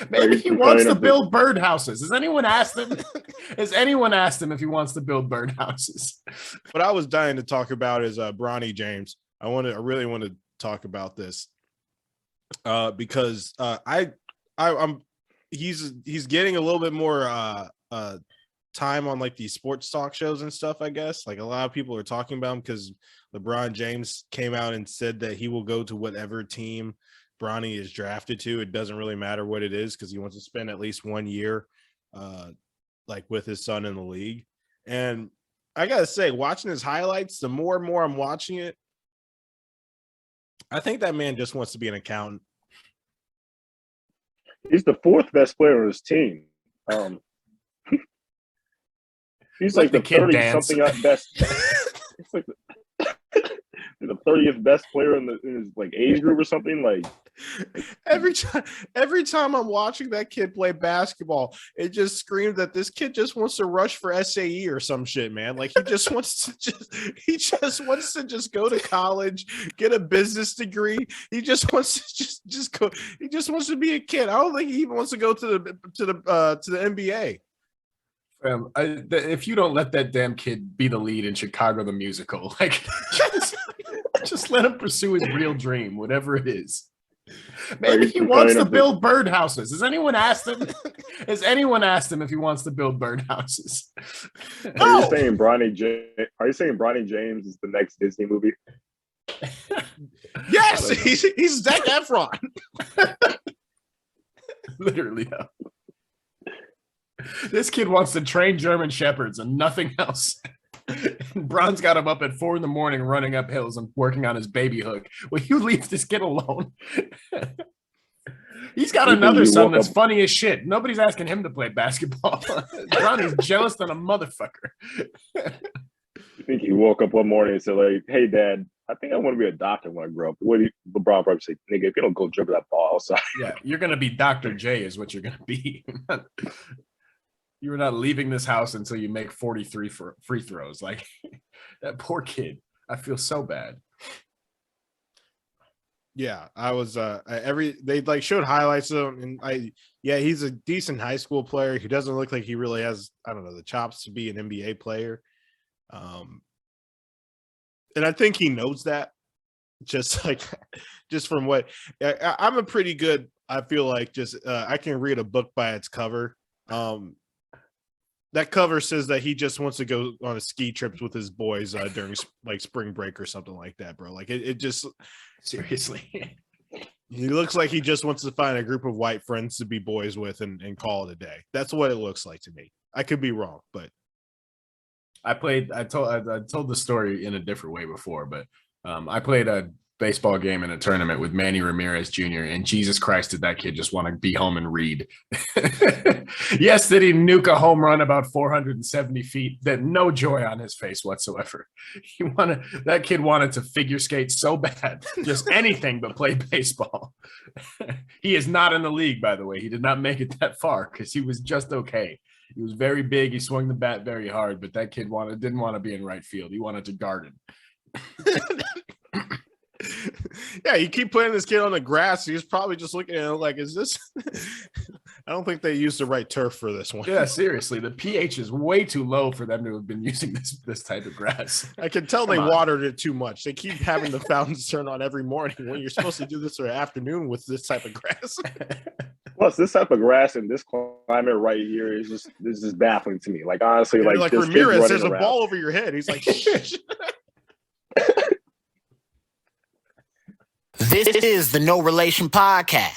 Maybe he wants to build birdhouses. Has anyone asked him? Has anyone asked him if he wants to build birdhouses? What I was dying to talk about is Bronny James. I really want to talk about this because he's getting a little bit more time on like these sports talk shows and stuff. I guess like a lot of people are talking about him because LeBron James came out and said that he will go to whatever team Bronny is drafted to. It doesn't really matter what it is because he wants to spend at least 1 year like with his son in the league. And I gotta say, watching his highlights, the more and more I'm watching it, I think that man just wants to be an accountant. He's the fourth best player on his team. He's like the 30-something best. It's like the 30th best player in his like age group or something. Like every time I'm watching that kid play basketball, it just screams that this kid just wants to rush for SAE or some shit, man. Like he just wants to just go to college, get a business degree. He just wants to just go. He just wants to be a kid. I don't think he even wants to go to the NBA. If you don't let that damn kid be the lead in Chicago the musical, like just let him pursue his real dream, whatever it is. Maybe he wants to build birdhouses. Has anyone asked him? Has anyone asked him if he wants to build birdhouses? Are you saying Bronny James is the next Disney movie? Yes, he's Zac Efron. Literally, yeah. This kid wants to train German shepherds and nothing else. Bron's got him up at 4 a.m. running up hills and working on his baby hook. Will you leave this kid alone? He's got another son that's funny as shit. Nobody's asking him to play basketball. Bronny's jealous than a motherfucker. You think he woke up one morning and said, like, hey, Dad, I think I want to be a doctor when I grow up. What do LeBron probably say, nigga, if you don't go dribble that ball outside. Yeah, you're going to be Dr. J is what you're going to be. You were not leaving this house until you make 43 free throws. Like that poor kid. I feel so bad. Yeah, I was they like showed highlights of him, and he's a decent high school player. He doesn't look like he really has, I don't know, the chops to be an NBA player. And I think he knows that. Just from what I'm a pretty good, I feel like I can read a book by its cover. That cover says that he just wants to go on a ski trips with his boys during like spring break or something like that, bro. Like it just seriously. He looks like he just wants to find a group of white friends to be boys with and call it a day. That's what it looks like to me. I could be wrong, but I told the story in a different way before, but I played a baseball game in a tournament with Manny Ramirez Jr. and Jesus Christ, did that kid just want to be home and read? Yes, did he nuke a home run about 470 feet? That no joy on his face whatsoever. That kid wanted to figure skate so bad, just anything but play baseball. He is not in the league, by the way. He did not make it that far because he was just okay. He was very big. He swung the bat very hard, but that kid didn't want to be in right field. He wanted to garden. Yeah, you keep putting this kid on the grass. He's probably just looking at it like, is this? I don't think they used the right turf for this one. Yeah, seriously, the pH is way too low for them to have been using this type of grass. I can tell they watered it too much. They keep having the fountains turn on every morning when you're supposed to do this in the afternoon with this type of grass. Plus, this type of grass in this climate right here is just baffling to me. Like honestly, like Ramirez, there's a ball over your head. He's like, shh. This is the No Relation Podcast.